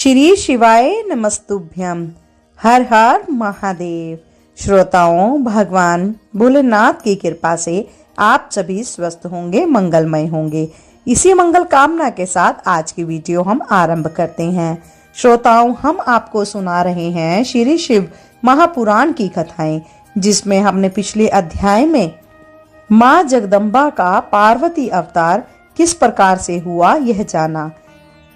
श्री शिवाय नमस्तुभ्यम। हर हर महादेव। श्रोताओं, भगवान भोलेनाथ की कृपा से आप सभी स्वस्थ होंगे, मंगलमय होंगे। इसी मंगल कामना के साथ आज की वीडियो हम आरंभ करते हैं। श्रोताओं, हम आपको सुना रहे हैं श्री शिव महापुराण की कथाएं, जिसमें हमने पिछले अध्याय में माँ जगदम्बा का पार्वती अवतार किस प्रकार से हुआ यह जाना।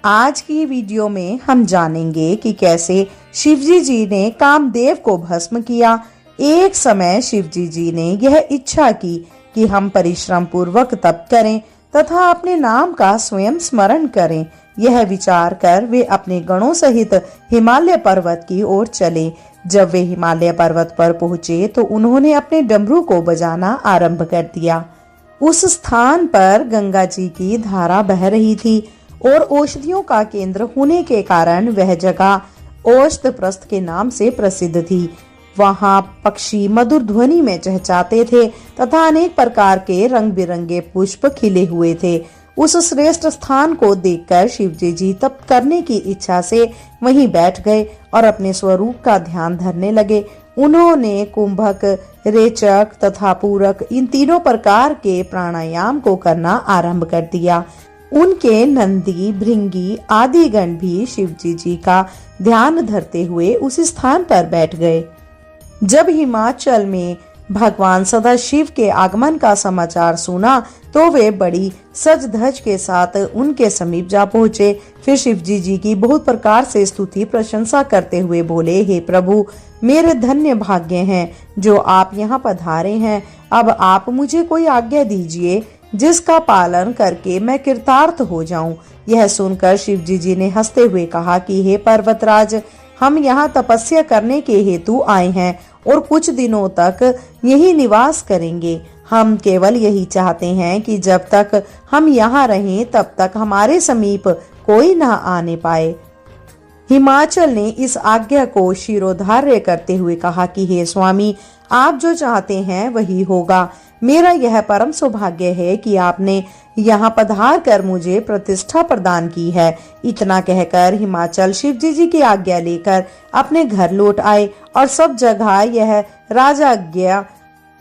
आज की वीडियो में हम जानेंगे कि कैसे शिवजी जी ने कामदेव को भस्म किया। एक समय शिवजी जी ने यह इच्छा की कि हम परिश्रम पूर्वक तप करें तथा अपने नाम का स्वयं स्मरण करें। यह विचार कर वे अपने गणों सहित हिमालय पर्वत की ओर चले। जब वे हिमालय पर्वत पर पहुंचे तो उन्होंने अपने डमरू को बजाना आरंभ कर दिया। उस स्थान पर गंगा जी की धारा बह रही थी और औषधियों का केंद्र होने के कारण वह जगह औषधप्रस्थ के नाम से प्रसिद्ध थी। वहां पक्षी मधुर ध्वनि में चहचहाते थे तथा अनेक प्रकार के रंग बिरंगे पुष्प खिले हुए थे। उस श्रेष्ठ स्थान को देखकर शिवजी जी तप करने की इच्छा से वहीं बैठ गए और अपने स्वरूप का ध्यान धरने लगे। उन्होंने कुंभक, रेचक तथा पूरक इन तीनों प्रकार के प्राणायाम को करना आरंभ कर दिया। उनके नंदी, भृंगी आदि गण भी शिवजी जी का ध्यान धरते हुए उस स्थान पर बैठ गए। जब हिमाचल में भगवान सदाशिव के आगमन का समाचार सुना तो वे बड़ी सज धज के साथ उनके समीप जा पहुँचे। फिर शिवजी जी की बहुत प्रकार से स्तुति प्रशंसा करते हुए बोले, हे प्रभु, मेरे धन्य भाग्य हैं जो आप यहाँ पधारे हैं। अब आप मुझे कोई आज्ञा दीजिए जिसका पालन करके मैं कृतार्थ हो जाऊं। यह सुनकर शिवजी जी ने हंसते हुए कहा कि हे पर्वतराज, हम यहाँ तपस्या करने के हेतु आए हैं और कुछ दिनों तक यही निवास करेंगे। हम केवल यही चाहते हैं कि जब तक हम यहाँ रहें तब तक हमारे समीप कोई न आने पाए। हिमाचल ने इस आज्ञा को शिरोधार्य करते हुए कहा कि हे स्वामी, आप जो चाहते हैं वही होगा। मेरा यह परम सौभाग्य है कि आपने यहाँ पधार कर मुझे प्रतिष्ठा प्रदान की है। इतना कहकर हिमाचल शिवजी जी की आज्ञा लेकर अपने घर लौट आए और सब जगह यह राजाज्ञा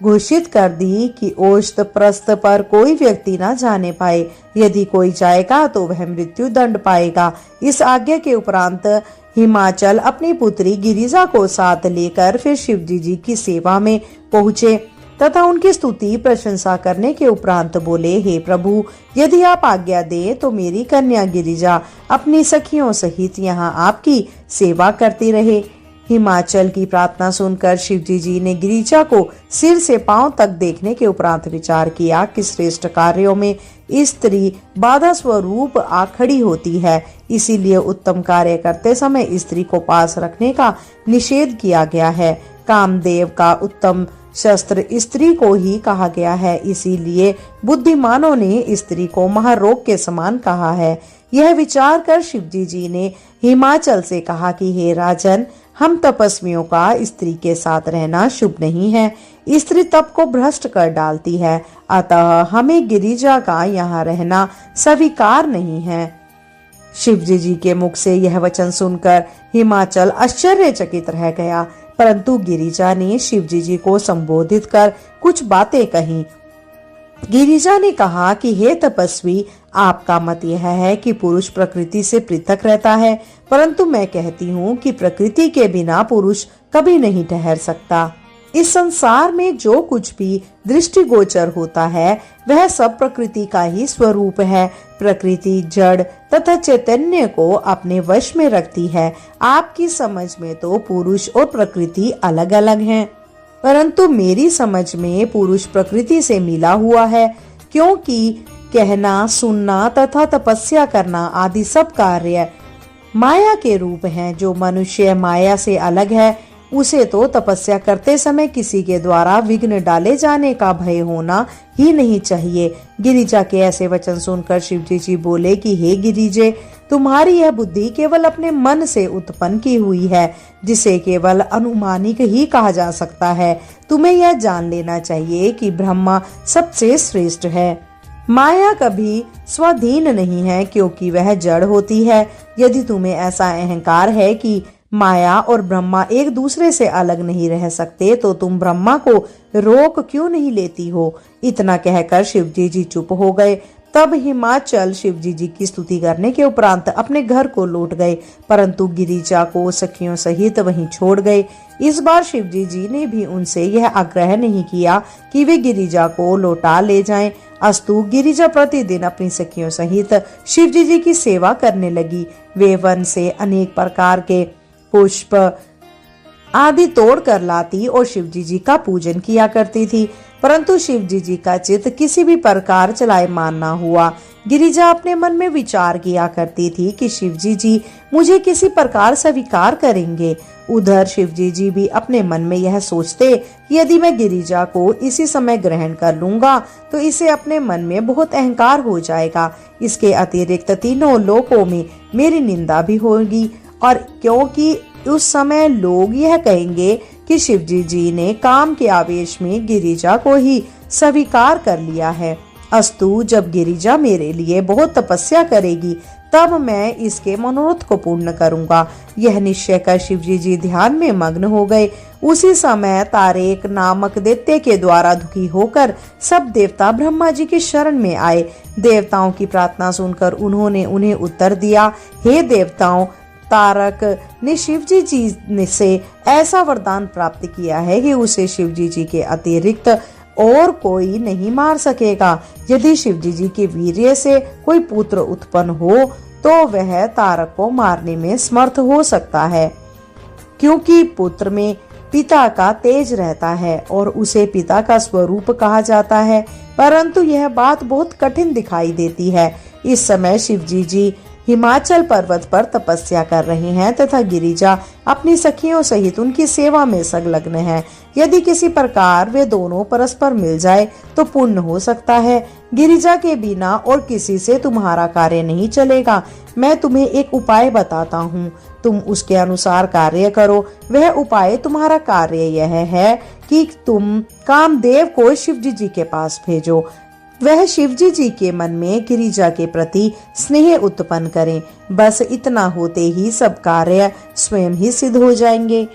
घोषित कर दी कि औषधप्रस्थ पर कोई व्यक्ति न जाने पाए। यदि कोई जाएगा तो वह मृत्यु दंड पाएगा। इस आज्ञा के उपरांत हिमाचल अपनी पुत्री गिरिजा को साथ लेकर फिर शिवजी जी की सेवा में पहुँचे तथा उनकी स्तुति प्रशंसा करने के उपरांत बोले, हे प्रभु, यदि आप आज्ञा दें तो मेरी कन्या गिरिजा अपनी सखियों सहित यहाँ आपकी सेवा करती रहे। हिमाचल की प्रार्थना सुनकर शिवजी जी ने गिरिजा को सिर से पांव तक देखने के उपरांत विचार किया कि श्रेष्ठ कार्यों में स्त्री बाधा स्वरूप आ खड़ी होती है, इसीलिए उत्तम कार्य करते समय स्त्री को पास रखने का निषेध किया गया है। कामदेव का उत्तम शस्त्र स्त्री को ही कहा गया है, इसीलिए बुद्धिमानों ने स्त्री को महारोग के समान कहा है। यह विचार कर शिवजी जी ने हिमाचल से कहा कि हे राजन, हम तपस्वियों का स्त्री के साथ रहना शुभ नहीं है। स्त्री तप को भ्रष्ट कर डालती है, अतः हमें गिरिजा का यहाँ रहना स्वीकार नहीं है। शिवजी जी के मुख से यह वचन सुनकर हिमाचल आश्चर्यचकित रह गया, परंतु गिरिजा ने शिवजी जी को संबोधित कर कुछ बातें कही। गिरिजा ने कहा कि हे तपस्वी, आपका मत यह है कि पुरुष प्रकृति से पृथक रहता है, परंतु मैं कहती हूँ कि प्रकृति के बिना पुरुष कभी नहीं ठहर सकता। इस संसार में जो कुछ भी दृष्टिगोचर होता है वह सब प्रकृति का ही स्वरूप है। प्रकृति जड़ तथा चैतन्य को अपने वश में रखती है। आपकी समझ में तो पुरुष और प्रकृति अलग अलग हैं, परंतु मेरी समझ में पुरुष प्रकृति से मिला हुआ है, क्योंकि कहना, सुनना तथा तपस्या करना आदि सब कार्य माया के रूप हैं। जो मनुष्य माया से अलग है उसे तो तपस्या करते समय किसी के द्वारा विघ्न डाले जाने का भय होना ही नहीं चाहिए। गिरिजा के ऐसे वचन सुनकर शिवजी जी बोले कि हे गिरिजे, तुम्हारी यह बुद्धि केवल अपने मन से उत्पन्न की हुई है, जिसे केवल अनुमानिक ही कहा जा सकता है। तुम्हें यह जान लेना चाहिए कि ब्रह्मा सबसे श्रेष्ठ है। माया कभी स्वाधीन नहीं है क्योंकि वह जड़ होती है। यदि तुम्हें ऐसा अहंकार है कि माया और ब्रह्मा एक दूसरे से अलग नहीं रह सकते तो तुम ब्रह्मा को रोक क्यों नहीं लेती हो। इतना कहकर शिवजी जी चुप हो गए। तब हिमाचल शिवजी जी की स्तुति करने के उपरांत अपने घर को लौट गए, परंतु गिरिजा को सखियों सहित वहीं छोड़ गए। इस बार शिवजी जी ने भी उनसे यह आग्रह नहीं किया कि वे गिरिजा को लौटा ले जाएं। अस्तु गिरिजा प्रतिदिन अपनी सखियों सहित शिवजी जी की सेवा करने लगी। वे वन से अनेक प्रकार के पुष्प आदि तोड़ कर लाती और शिवजी जी का पूजन किया करती थी, परंतु शिवजी जी का चित्त किसी भी प्रकार चलायमान न हुआ। गिरिजा अपने मन में विचार किया करती थी कि शिवजी जी मुझे किसी प्रकार स्वीकार करेंगे। उधर शिवजी जी भी अपने मन में यह सोचते कि यदि मैं गिरिजा को इसी समय ग्रहण कर लूंगा तो इसे अपने मन में बहुत अहंकार हो जाएगा। इसके अतिरिक्त तीनों लोकों में मेरी निंदा भी होगी, और क्योंकि उस समय लोग यह कहेंगे कि शिवजी जी ने काम के आवेश में गिरिजा को ही स्वीकार कर लिया है। अस्तु जब गिरिजा मेरे लिए बहुत तपस्या करेगी तब मैं इसके मनोरथ को पूर्ण करूंगा। यह निश्चय कर शिवजी जी ध्यान में मग्न हो गए। उसी समय तारेक नामक दैत्य के द्वारा दुखी होकर सब देवता ब्रह्मा जी की शरण में आए। देवताओं की प्रार्थना सुनकर उन्होंने उन्हें उत्तर दिया, हे देवताओं, तारक ने शिवजी जी से ऐसा वरदान प्राप्त किया है कि उसे शिवजी जी के अतिरिक्त और कोई नहीं मार सकेगा। यदि शिवजी जी के वीर्य से कोई पुत्र उत्पन्न हो तो वह तारक को मारने में समर्थ हो सकता है, क्योंकि पुत्र में पिता का तेज रहता है और उसे पिता का स्वरूप कहा जाता है। परंतु यह बात बहुत कठिन दिखाई देती है। इस समय शिवजी जी हिमाचल पर्वत पर तपस्या कर रहे हैं तथा गिरिजा अपनी सखियों सहित उनकी सेवा में संलग्न है। यदि किसी प्रकार वे दोनों परस्पर मिल जाए तो पुण्य हो सकता है। गिरिजा के बिना और किसी से तुम्हारा कार्य नहीं चलेगा। मैं तुम्हें एक उपाय बताता हूँ, तुम उसके अनुसार कार्य करो। वह उपाय तुम्हारा कार्य यह है कि तुम कामदेव को शिवजी जी के पास भेजो। वह शिवजी जी के मन में गिरिजा के प्रति स्नेह उत्पन्न करें। बस इतना होते ही सब कार्य स्वयं ही सिद्ध हो जाएंगे।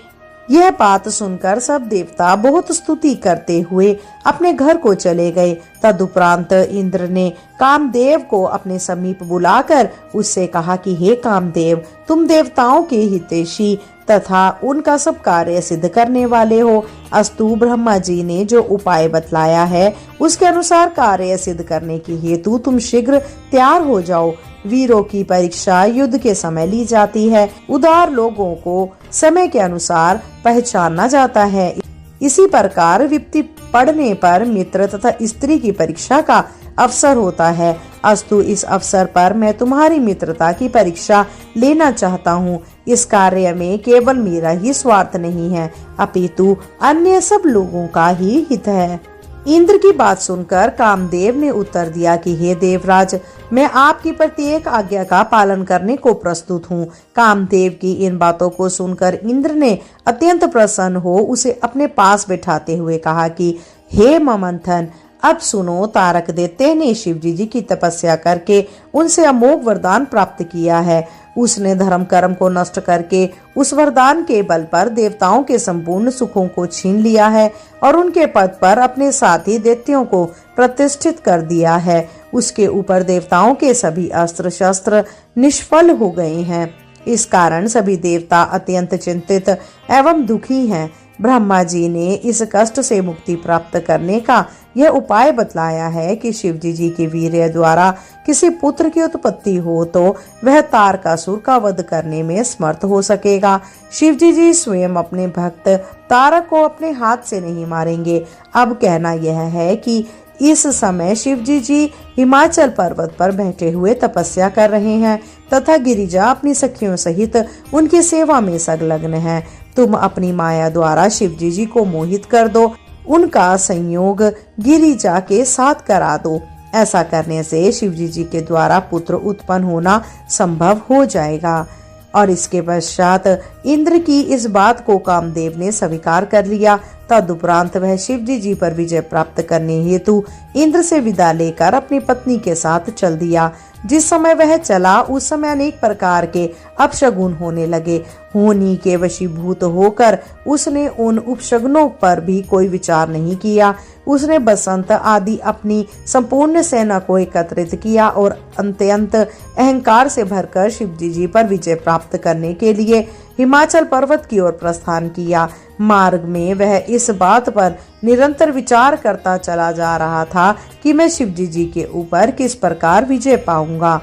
यह बात सुनकर सब देवता बहुत स्तुति करते हुए अपने घर को चले गए। तदुपरांत इंद्र ने कामदेव को अपने समीप बुलाकर उससे कहा कि हे कामदेव, तुम देवताओं के हितैषी तथा उनका सब कार्य सिद्ध करने वाले हो। अस्तु ब्रह्मा जी ने जो उपाय बतलाया है उसके अनुसार कार्य सिद्ध करने के हेतु तुम शीघ्र तैयार हो जाओ। वीरों की परीक्षा युद्ध के समय ली जाती है। उदार लोगों को समय के अनुसार पहचाना जाता है। इसी प्रकार विपत्ति पड़ने पर मित्र तथा स्त्री की परीक्षा का अवसर होता है। अस्तु इस अवसर पर मैं तुम्हारी मित्रता की परीक्षा लेना चाहता हूँ। इस कार्य में केवल मेरा ही स्वार्थ नहीं है, अपितु अन्य सब लोगों का ही हित है। इंद्र की बात सुनकर कामदेव ने उत्तर दिया कि हे देवराज, मैं आपकी प्रत्येक आज्ञा का पालन करने को प्रस्तुत हूँ। कामदेव की इन बातों को सुनकर इंद्र ने अत्यंत प्रसन्न हो उसे अपने पास बैठाते हुए कहा कि हे ममंथन, अब सुनो, तारक दैत्य ने शिवजी जी की तपस्या करके उनसे अमोघ वरदान प्राप्त किया है। उसने धर्म कर्म को नष्ट करके उस वरदान के बल पर देवताओं के संपूर्ण सुखों को छीन लिया है और उनके पद पर अपने साथी दैत्यों को प्रतिष्ठित कर दिया है। उसके ऊपर देवताओं के सभी अस्त्र शस्त्र निष्फल हो गए हैं। इस कारण सभी देवता अत्यंत चिंतित एवं दुखी हैं। ब्रह्मा जी ने इस कष्ट से मुक्ति प्राप्त करने का यह उपाय बतलाया है कि शिवजी जी के वीर्य द्वारा किसी पुत्र की उत्पत्ति हो तो वह तारकासुर का वध करने में समर्थ हो सकेगा। शिवजी जी स्वयं अपने भक्त तारक को अपने हाथ से नहीं मारेंगे। अब कहना यह है कि इस समय शिवजी जी हिमाचल पर्वत पर बैठे हुए तपस्या कर रहे हैं तथा गिरिजा अपनी सखियों सहित उनकी सेवा में संलग्न है। तुम अपनी माया द्वारा शिवजी जी को मोहित कर दो, उनका संयोग गिरिजा के साथ करा दो। ऐसा करने से शिवजी जी के द्वारा पुत्र उत्पन्न होना संभव हो जाएगा। और इसके पश्चात इंद्र की इस बात को कामदेव ने स्वीकार कर लिया। तदुपरांत वह शिवजी जी पर विजय प्राप्त करने हेतु इंद्र से विदा लेकर अपनी पत्नी के साथ चल दिया। जिस समय वह चला उस समय अनेक प्रकार के अपशगुन होने लगे। होनी के वशीभूत होकर उसने उन उपशगुनों पर भी कोई विचार नहीं किया। उसने बसंत आदि अपनी संपूर्ण सेना को एकत्रित किया और अत्यंत अहंकार से भरकर शिवजी जी पर विजय प्राप्त करने के लिए हिमाचल पर्वत की ओर प्रस्थान किया। मार्ग में वह इस बात पर निरंतर विचार करता चला जा रहा था कि मैं शिवजी जी के ऊपर किस प्रकार विजय पाऊंगा।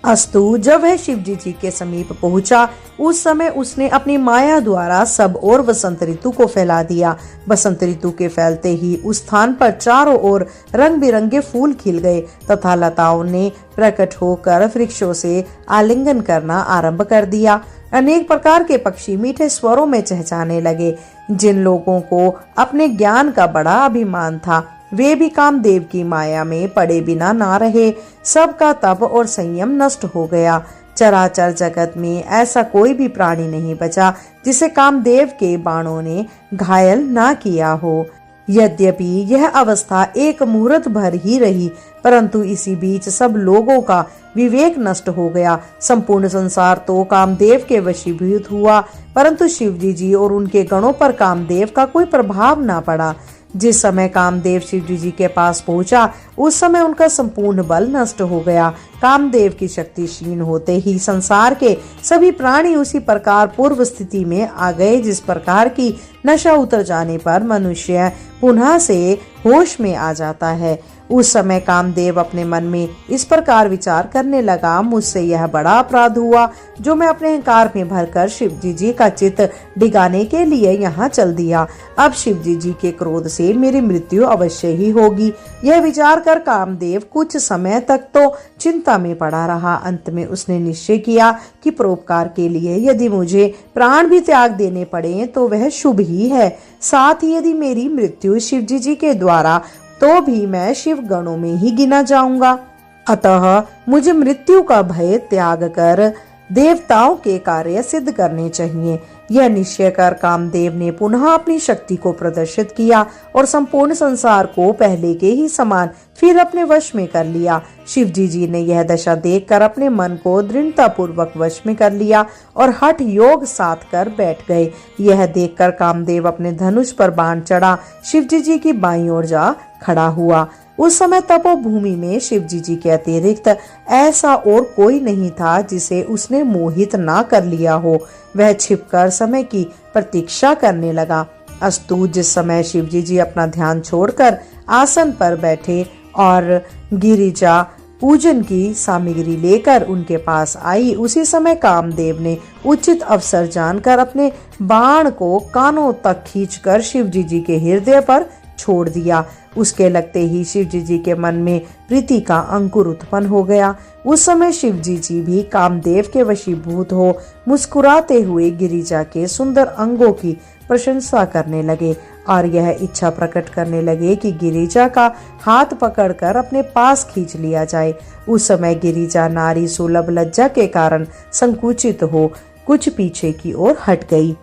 अस्तु जब वह शिवजी जी के समीप पहुंचा उस समय उसने अपनी माया द्वारा सब ओर वसंत ऋतु को फैला दिया। बसंत ऋतु के फैलते ही उस स्थान पर चारों ओर रंग बिरंगे फूल खिल गए तथा लताओं ने प्रकट होकर वृक्षों से आलिंगन करना आरंभ कर दिया। अनेक प्रकार के पक्षी मीठे स्वरों में चहचहाने लगे। जिन लोगों को अपने ज्ञान का बड़ा अभिमान था वे भी कामदेव की माया में पड़े बिना ना रहे। सबका तप और संयम नष्ट हो गया। चराचर जगत में ऐसा कोई भी प्राणी नहीं बचा जिसे कामदेव के बाणों ने घायल ना किया हो। यद्यपि यह अवस्था एक मुहूर्त भर ही रही परंतु इसी बीच सब लोगों का विवेक नष्ट हो गया। संपूर्ण संसार तो कामदेव के वशीभूत हुआ परंतु शिवजी जी और उनके गणों पर कामदेव का कोई प्रभाव ना पड़ा। जिस समय कामदेव शिवजी जी के पास पहुंचा उस समय उनका संपूर्ण बल नष्ट हो गया। कामदेव की शक्ति क्षीण होते ही संसार के सभी प्राणी उसी प्रकार पूर्व स्थिति में आ गए जिस प्रकार की नशा उतर जाने पर मनुष्य पुनः से होश में आ जाता है। उस समय कामदेव अपने मन में इस प्रकार विचार करने लगा, मुझसे यह बड़ा अपराध हुआ जो मैं अपने अहंकार में भरकर शिवजी जी का चित्त डिगाने के लिए यहाँ चल दिया। अब शिवजी जी के क्रोध से मेरी मृत्यु अवश्य ही होगी। यह विचार कर कामदेव कुछ समय तक तो चिंता में पड़ा रहा। अंत में उसने निश्चय किया कि परोपकार के लिए यदि मुझे प्राण भी त्याग देने पड़े तो वह शुभ ही है। साथ ही यदि मेरी मृत्यु शिवजी जी के द्वारा तो भी मैं शिव गणों में ही गिना जाऊंगा। अतः मुझे मृत्यु का भय त्याग कर देवताओं के कार्य सिद्ध करने चाहिए। यह निश्चय कर कामदेव ने पुनः अपनी शक्ति को प्रदर्शित किया और संपूर्ण संसार को पहले के ही समान फिर अपने वश में कर लिया। शिवजी जी ने यह दशा देखकर अपने मन को दृढ़ता पूर्वक वश में कर लिया और हठ योग साध कर बैठ गए। यह देखकर कामदेव अपने धनुष पर बाण चढ़ा शिवजी जी की बाईं ओर जा खड़ा हुआ। उस समय तपोभूमि में शिवजी जी के अतिरिक्त ऐसा और कोई नहीं था जिसे उसने मोहित ना कर लिया हो। वह छिपकर समय की प्रतीक्षा करने लगा। अस्तु जिस समय शिवजी जी अपना ध्यान छोड़कर आसन पर बैठे और गिरिजा पूजन की सामग्री लेकर उनके पास आई उसी समय कामदेव ने उचित अवसर जानकर अपने बाण को कानों तक खींचकर शिवजी जी के हृदय पर छोड़ दिया। उसके लगते ही शिवजी जी के मन में प्रीति का अंकुर उत्पन्न हो गया। उस समय शिवजी जी भी कामदेव के वशीभूत हो मुस्कुराते हुए गिरिजा के सुंदर अंगों की प्रशंसा करने लगे और यह इच्छा प्रकट करने लगे कि गिरिजा का हाथ पकड़कर अपने पास खींच लिया जाए। उस समय गिरिजा नारी सुलभ लज्जा के कारण संकुचित हो कुछ पीछे की ओर हट गई।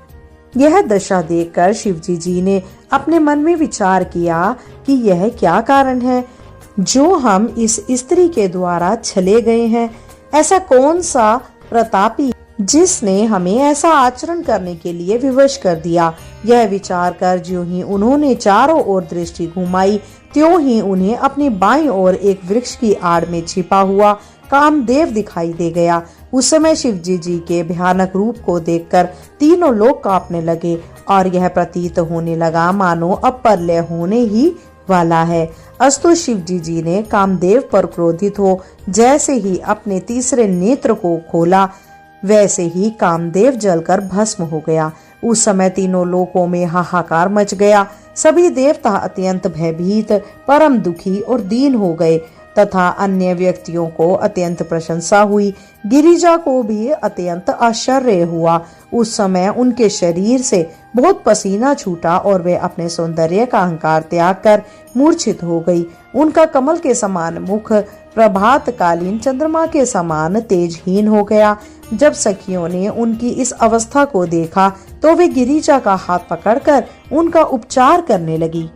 यह दशा देखकर शिवजी जी ने अपने मन में विचार किया कि यह क्या कारण है जो हम इस स्त्री के द्वारा छले गए हैं। ऐसा कौन सा प्रतापी जिसने हमें ऐसा आचरण करने के लिए विवश कर दिया। यह विचार कर ज्यों ही उन्होंने चारों ओर दृष्टि घुमाई त्यों ही उन्हें अपनी बाईं ओर एक वृक्ष की आड़ में छिपा हुआ कामदेव दिखाई दे गया। उस समय शिवजी जी के भयानक रूप को देखकर तीनों लोग कांपने लगे और यह प्रतीत होने लगा मानो अब प्रलय होने ही वाला है। अस्तु शिवजी जी ने कामदेव पर क्रोधित हो जैसे ही अपने तीसरे नेत्र को खोला वैसे ही कामदेव जलकर भस्म हो गया। उस समय तीनों लोकों में हाहाकार मच गया। सभी देवता अत्यंत भयभीत परम दुखी और दीन हो गए तथा अन्य व्यक्तियों को अत्यंत प्रशंसा हुई। गिरिजा को भी अत्यंत आश्चर्य हुआ। उस समय उनके शरीर से बहुत पसीना छूटा और वे अपने सौंदर्य का अहंकार त्याग कर मूर्छित हो गई। उनका कमल के समान मुख प्रभातकालीन चंद्रमा के समान तेजहीन हो गया। जब सखियों ने उनकी इस अवस्था को देखा तो वे गिरिजा का हाथ पकड़कर उनका उपचार करने लगी।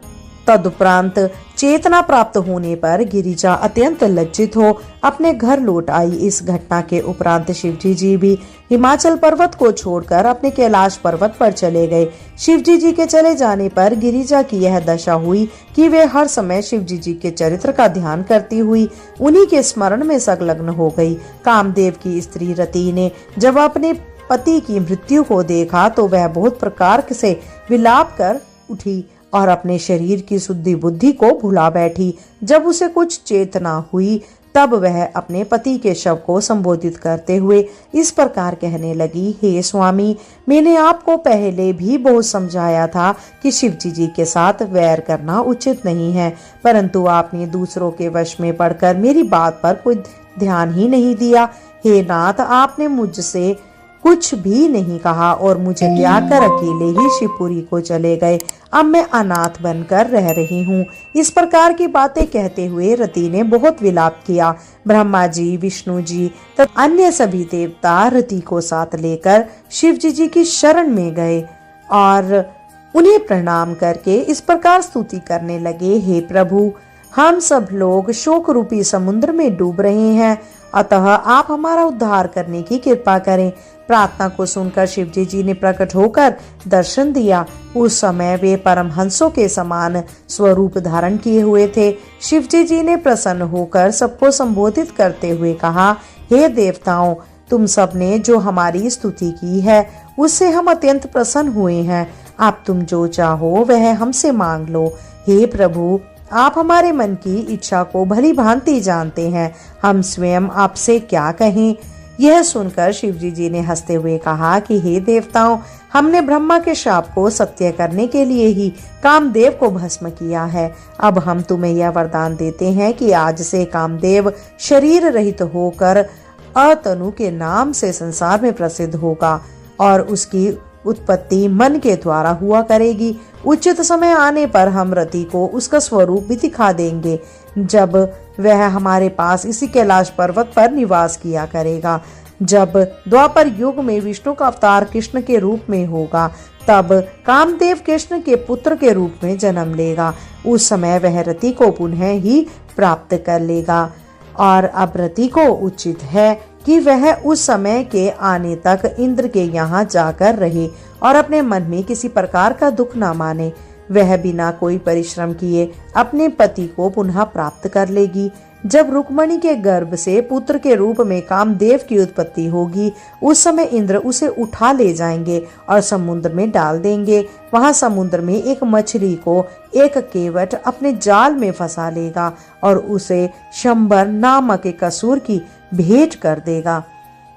तदुपरांत चेतना प्राप्त होने पर गिरिजा अत्यंत लज्जित हो अपने घर लौट आई। इस घटना के उपरांत शिवजी जी भी हिमाचल पर्वत को छोड़कर अपने कैलाश पर्वत पर चले गए। शिवजी जी के चले जाने पर गिरिजा की यह दशा हुई कि वे हर समय शिवजी जी के चरित्र का ध्यान करती हुई उन्हीं के स्मरण में संलग्न हो गई। कामदेव की स्त्री रति ने जब अपने पति की मृत्यु को देखा तो वह बहुत प्रकार से विलाप कर उठी और अपने शरीर की शुद्धि बुद्धि को भुला बैठी। जब उसे कुछ चेतना हुई तब वह अपने पति के शव को संबोधित करते हुए इस प्रकार कहने लगी, हे स्वामी, मैंने आपको पहले भी बहुत समझाया था कि शिवजी जी के साथ वैर करना उचित नहीं है, परंतु आपने दूसरों के वश में पड़कर मेरी बात पर कोई ध्यान ही नहीं दिया। हे नाथ, आपने मुझसे कुछ भी नहीं कहा और मुझे त्याग कर अकेले ही शिवपुरी को चले गए। अब मैं अनाथ बनकर रह रही हूँ। इस प्रकार की बातें कहते हुए रति ने बहुत विलाप किया। ब्रह्मा जी, विष्णु जी तथा अन्य सभी देवता रति को साथ लेकर शिवजी जी की शरण में गए और उन्हें प्रणाम करके इस प्रकार स्तुति करने लगे, हे प्रभु, हम सब लोग शोक रूपी समुद्र में डूब रहे हैं, अतः आप हमारा उद्धार करने की कृपा करें। प्रार्थना को सुनकर शिवजी जी ने प्रकट होकर दर्शन दिया। उस समय वे परमहंसों के समान स्वरूप धारण किए हुए थे। शिवजी जी ने प्रसन्न होकर सबको संबोधित करते हुए कहा, हे देवताओं, तुम सबने जो हमारी स्तुति की है उससे हम अत्यंत प्रसन्न हुए हैं। आप तुम जो चाहो वह हमसे मांग लो। हे प्रभु, आप हमारे मन की इच्छा को भली भांति जानते हैं, हम स्वयं आपसे क्या कहें। यह सुनकर शिवजी जी ने हंसते हुए कहा कि हे देवताओं, हमने ब्रह्मा के शाप को सत्य करने के लिए ही कामदेव को भस्म किया है। अब हम तुम्हें यह वरदान देते हैं कि आज से कामदेव शरीर रहित होकर अतनु के नाम से संसार में प्रसिद्ध होगा और उसकी उत्पत्ति मन के द्वारा हुआ करेगी। उचित समय आने पर हम रति को उसका स्वरूप भी दिखा देंगे, जब वह हमारे पास इसी कैलाश पर्वत पर निवास किया करेगा। जब द्वापर युग में विष्णु का अवतार कृष्ण के रूप में होगा, तब कामदेव कृष्ण के पुत्र के रूप में जन्म लेगा। उस समय वह रति को पुनः ही प्राप्त कर लेगा और अब रति को उचित है कि वह उस समय के आने तक इंद्र के यहाँ जाकर रहे और अपने मन में किसी प्रकार का दुख न माने। वह बिना कोई परिश्रम किए अपने पति को पुनः प्राप्त कर लेगी। जब रुक्मणी के गर्भ से पुत्र के रूप में कामदेव की उत्पत्ति होगी, उस समय इंद्र उसे उठा ले जाएंगे और समुद्र में डाल देंगे। वहां समुद्र में एक मछली को एक केवट अपने जाल में फंसा लेगा और उसे शंबर नामक एक असुर की भेंट कर देगा।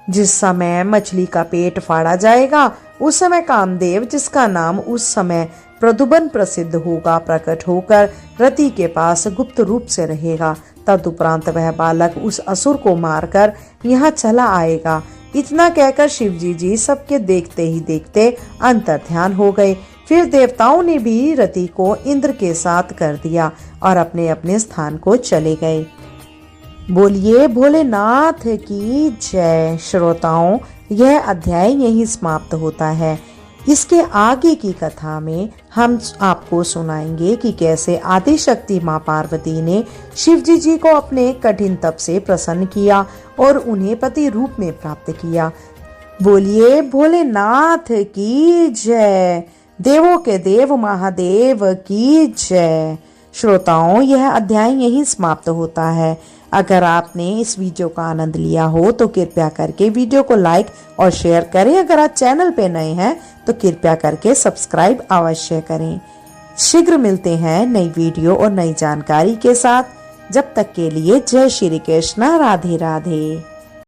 जिस समय मछली का पेट फाड़ा जाएगा, उस समय कामदेव, जिसका नाम उस समय प्रदुबन प्रसिद्ध होगा, प्रकट होकर रति के पास गुप्त रूप से रहेगा। तदुपरांत वह बालक उस असुर को मारकर यहाँ चला आएगा। इतना कहकर शिवजी जी सबके देखते ही देखते अंतर्ध्यान हो गए। फिर देवताओं ने भी रति को इंद्र के साथ कर दिया और अपने अपने स्थान को चले गए। बोलिए भोलेनाथ की जय। श्रोताओं, यह अध्याय यहीं समाप्त होता है। इसके आगे की कथा में हम आपको सुनाएंगे कि कैसे आदिशक्ति माँ पार्वती ने शिवजी जी को अपने कठिन तप से प्रसन्न किया और उन्हें पति रूप में प्राप्त किया। बोलिए भोलेनाथ की जय। देवों के देव महादेव की जय। श्रोताओं, यह अध्याय यहीं समाप्त होता है। अगर आपने इस वीडियो का आनंद लिया हो तो कृपया करके वीडियो को लाइक और शेयर करें। अगर आप चैनल पे नए हैं तो कृपया करके सब्सक्राइब अवश्य करें। शीघ्र मिलते हैं नई वीडियो और नई जानकारी के साथ। जब तक के लिए जय श्री कृष्ण, राधे राधे।